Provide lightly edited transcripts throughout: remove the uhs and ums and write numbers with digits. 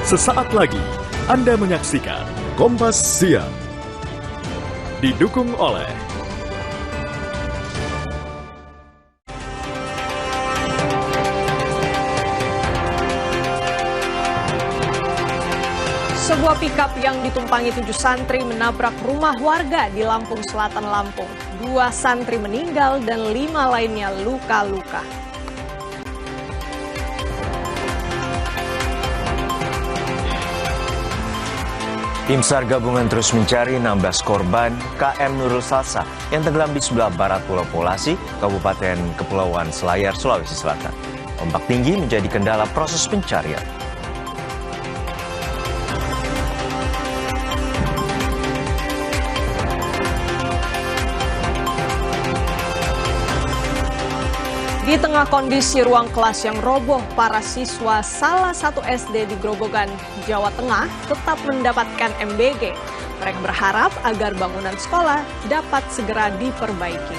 Sesaat lagi Anda menyaksikan Kompas Siang. Didukung oleh sebuah pikap yang ditumpangi 7 santri menabrak rumah warga di Lampung Selatan, Lampung. 2 santri meninggal dan 5 lainnya luka-luka. Tim SAR gabungan terus mencari 16 korban KM Nurul Salsa yang tenggelam di sebelah barat Pulau Polasi, Kabupaten Kepulauan Selayar, Sulawesi Selatan. Ombak tinggi menjadi kendala proses pencarian. Di tengah kondisi ruang kelas yang roboh, para siswa salah satu SD di Grobogan, Jawa Tengah tetap mendapatkan MBG. Mereka berharap agar bangunan sekolah dapat segera diperbaiki.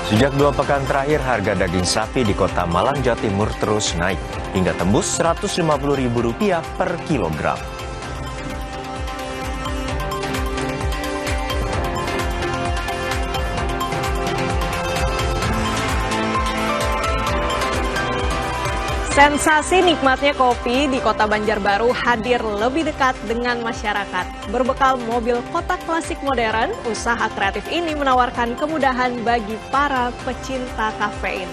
Sejak 2 pekan terakhir, harga daging sapi di Kota Malang, Jawa Timur terus naik hingga tembus Rp150.000 per kilogram. Sensasi nikmatnya kopi di Kota Banjarbaru hadir lebih dekat dengan masyarakat. Berbekal mobil kotak klasik modern, usaha kreatif ini menawarkan kemudahan bagi para pecinta kafein.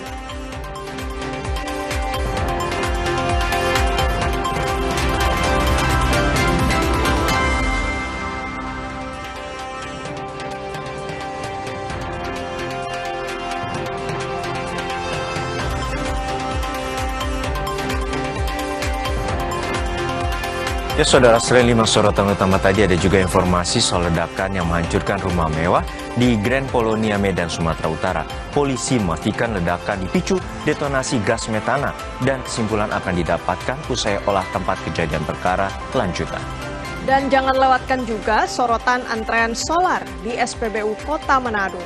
Ya saudara, selain 5 sorotan utama tadi, ada juga informasi soal ledakan yang menghancurkan rumah mewah di Grand Polonia, Medan, Sumatera Utara. Polisi memastikan ledakan dipicu detonasi gas metana dan kesimpulan akan didapatkan usai olah tempat kejadian perkara lanjutan. Dan jangan lewatkan juga sorotan antrean solar di SPBU Kota Manado.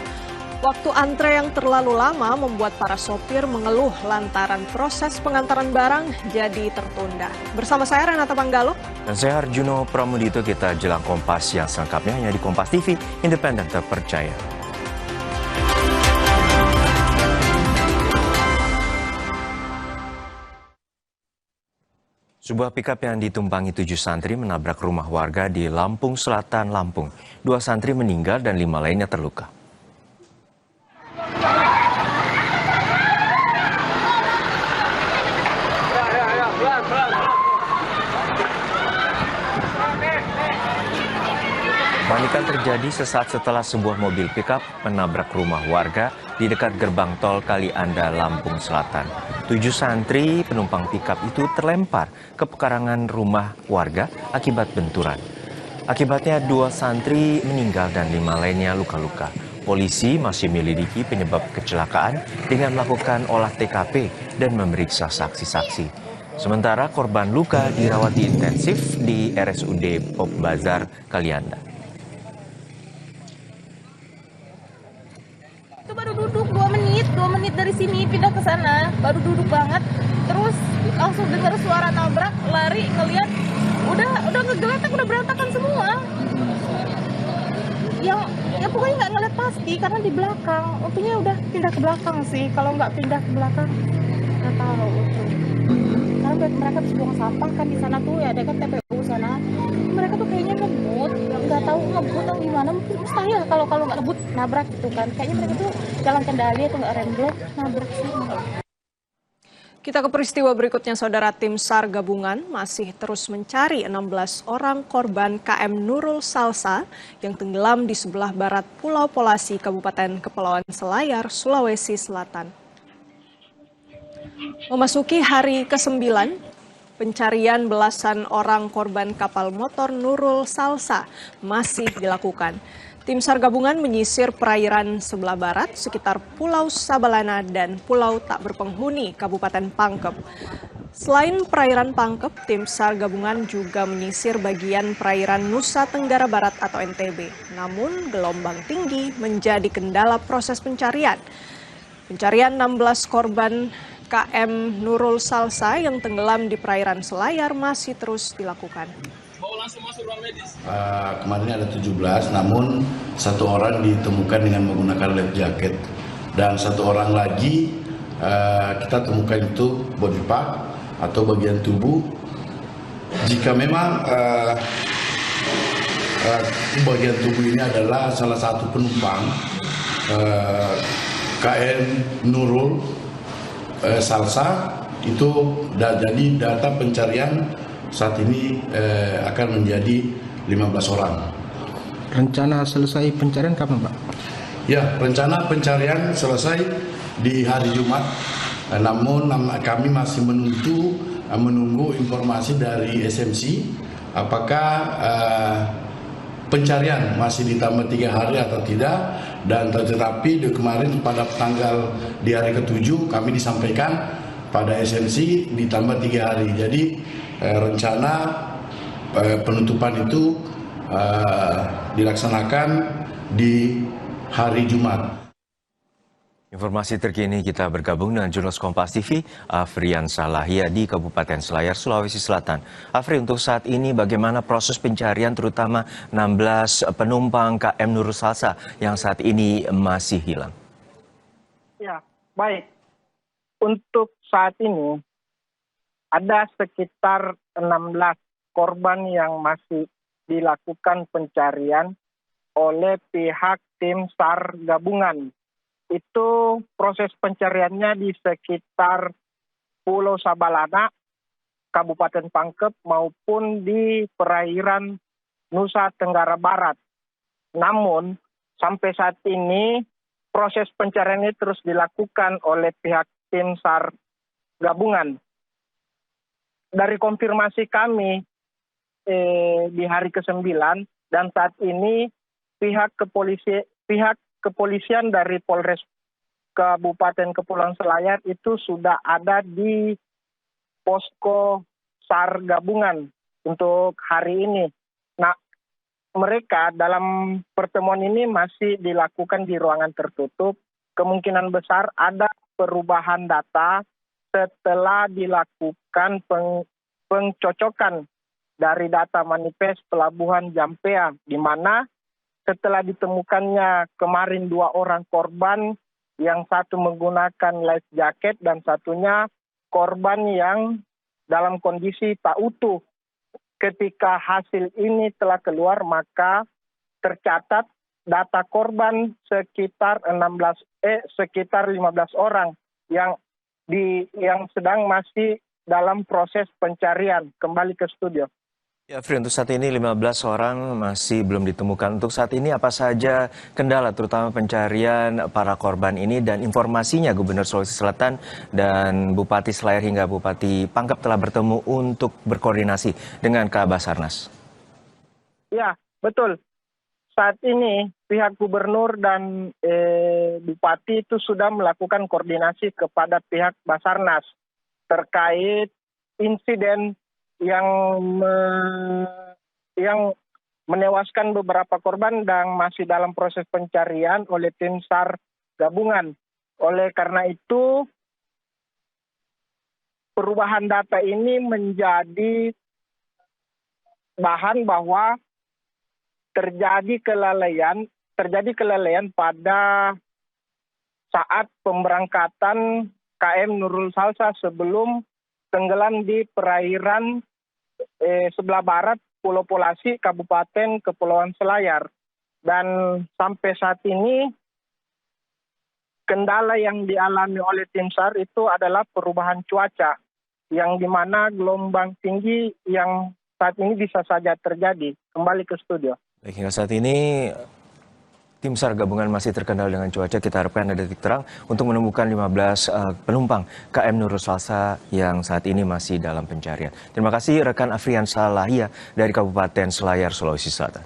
Waktu antre yang terlalu lama membuat para sopir mengeluh lantaran proses pengantaran barang jadi tertunda. Bersama saya Renata Panggalo. Dan saya Harjuno Pramudito, kita jelang Kompas yang selengkapnya hanya di Kompas TV, independen terpercaya. Sebuah pikap yang ditumpangi 7 santri menabrak rumah warga di Lampung Selatan, Lampung. 2 santri meninggal dan 5 lainnya terluka. Panikan terjadi sesaat setelah sebuah mobil pickup menabrak rumah warga di dekat gerbang tol Kalianda, Lampung Selatan. 7 santri penumpang pickup itu terlempar ke pekarangan rumah warga akibat benturan. Akibatnya 2 santri meninggal dan 5 lainnya luka-luka. Polisi masih menyelidiki penyebab kecelakaan dengan melakukan olah TKP dan memeriksa saksi-saksi. Sementara korban luka dirawat intensif di RSUD Pop Bazar Kalianda. Itu baru duduk 2 menit dari sini pindah ke sana, baru duduk banget, terus langsung dengar suara nabrak, lari ngeliat, udah ngegeletak, udah berantakan semua. Ya pokoknya nggak ngeliat pasti karena di belakang, untungnya udah pindah ke belakang sih, kalau nggak pindah ke belakang nggak tahu itu. Karena mereka terus buang sampah kan di sana tuh ya, ada kan TPU sana, mereka tuh kayaknya ngebut, nggak tahu ngebut atau gimana, mungkin mustahil kalau nggak ngebut nabrak gitu kan, kayaknya mereka tuh jalan kendali atau nggak remblong nabrak sih. Kita ke peristiwa berikutnya, saudara. Tim SAR gabungan masih terus mencari 16 orang korban KM Nurul Salsa yang tenggelam di sebelah barat Pulau Polasi, Kabupaten Kepulauan Selayar, Sulawesi Selatan. Memasuki hari ke-9, pencarian belasan orang korban kapal motor Nurul Salsa masih dilakukan. Tim SAR gabungan menyisir perairan sebelah barat sekitar Pulau Sabalana dan Pulau Tak Berpenghuni, Kabupaten Pangkep. Selain perairan Pangkep, tim SAR gabungan juga menyisir bagian perairan Nusa Tenggara Barat atau NTB. Namun gelombang tinggi menjadi kendala proses pencarian. Pencarian 16 korban KM Nurul Salsa yang tenggelam di perairan Selayar masih terus dilakukan. Kemarin ada 17, namun satu orang ditemukan dengan menggunakan life jacket dan satu orang lagi kita temukan itu body part atau bagian tubuh. Jika memang bagian tubuh ini adalah salah satu penumpang KM Nurul Salsa, itu jadi data pencarian saat ini akan menjadi 15 orang. Rencana selesai pencarian kapan, Pak? Ya, rencana pencarian selesai di hari Jumat. Namun kami masih menunggu informasi dari SMC apakah pencarian masih ditambah 3 hari atau tidak. Dan tetapi kemarin pada tanggal di hari ke-7 kami disampaikan pada SMC ditambah 3 hari. Jadi rencana penutupan itu dilaksanakan di hari Jumat. Informasi terkini kita bergabung dengan jurnalis Kompas TV, Afrian Salahia di Kabupaten Selayar, Sulawesi Selatan. Afri, untuk saat ini bagaimana proses pencarian terutama 16 penumpang KM Nurul Salsa yang saat ini masih hilang? Ya, baik. Untuk saat ini ada sekitar 16 korban yang masih dilakukan pencarian oleh pihak tim SAR gabungan. Itu proses pencariannya di sekitar Pulau Sabalana, Kabupaten Pangkep maupun di perairan Nusa Tenggara Barat. Namun sampai saat ini proses pencarian ini terus dilakukan oleh pihak tim SAR gabungan. Dari konfirmasi kami di hari ke-9 dan saat ini pihak kepolisian dari Polres Kabupaten Kepulauan Selayar itu sudah ada di posko SAR gabungan untuk hari ini. Nah, mereka dalam pertemuan ini masih dilakukan di ruangan tertutup. Kemungkinan besar ada perubahan data setelah dilakukan pengcocokan dari data manifest Pelabuhan Jampea, di mana setelah ditemukannya kemarin 2 orang korban, yang satu menggunakan life jacket dan satunya korban yang dalam kondisi tak utuh. Ketika hasil ini telah keluar, maka tercatat data korban sekitar 15 orang yang sedang masih dalam proses pencarian. Kembali ke studio. Ya, Fri, untuk saat ini 15 orang masih belum ditemukan. Untuk saat ini apa saja kendala terutama pencarian para korban ini, dan informasinya Gubernur Sulawesi Selatan dan Bupati Selayar hingga Bupati Pangkep telah bertemu untuk berkoordinasi dengan Kabasarnas. Ya, betul. Saat ini pihak Gubernur dan Bupati itu sudah melakukan koordinasi kepada pihak Basarnas terkait insiden yang menewaskan beberapa korban dan masih dalam proses pencarian oleh tim SAR gabungan. Oleh karena itu, perubahan data ini menjadi bahan bahwa terjadi kelalaian pada saat pemberangkatan KM Nurul Salsa sebelum tenggelam di perairan sebelah barat Pulau Polasi, Kabupaten Kepulauan Selayar. Dan sampai saat ini kendala yang dialami oleh tim SAR itu adalah perubahan cuaca, yang dimana gelombang tinggi yang saat ini bisa saja terjadi. Kembali ke studio. Baik, hingga saat ini tim SAR gabungan masih terkendala dengan cuaca. Kita harapkan ada titik terang untuk menemukan 15 penumpang KM Nurul Salsa yang saat ini masih dalam pencarian. Terima kasih rekan Afrian Salahia dari Kabupaten Selayar, Sulawesi Selatan.